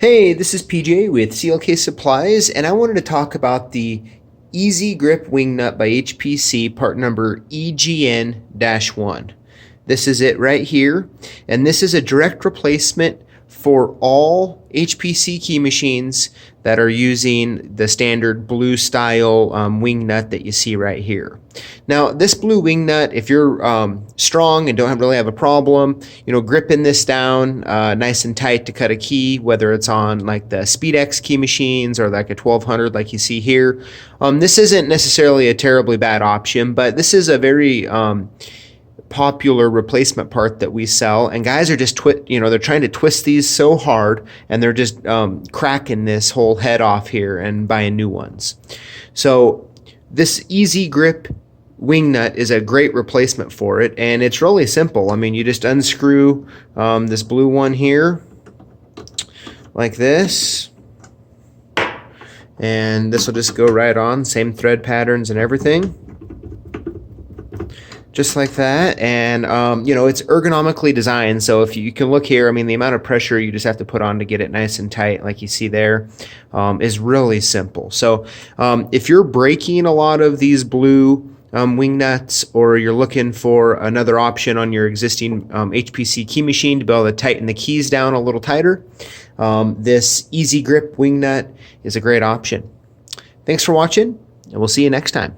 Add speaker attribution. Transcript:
Speaker 1: Hey, this is PJ with CLK Supplies, and I wanted to talk about the Easy Grip Wing Nut by HPC, part number EGN-1. This is it right here, and this is a direct replacement for all HPC key machines that are using the standard blue style wing nut that you see right here. Now, this blue wing nut, if you're strong and don't really have a problem, gripping this down nice and tight to cut a key, whether it's on like the SpeedX key machines or like a 1200 like you see here, this isn't necessarily a terribly bad option, but this is a very popular replacement part that we sell, and guys are just they're trying to twist these so hard, and they're just cracking this whole head off here and buying new ones. So this Easy Grip wing nut is a great replacement for it, and it's really simple. I mean, you just unscrew this blue one here like this, and this will just go right on, same thread patterns and everything, just like that. And it's ergonomically designed, so if you can look here, I mean, the amount of pressure you just have to put on to get it nice and tight like you see there is really simple. So if you're breaking a lot of these blue wing nuts, or you're looking for another option on your existing HPC key machine to be able to tighten the keys down a little tighter, this Easy Grip wing nut is a great option. Thanks for watching, and we'll see you next time.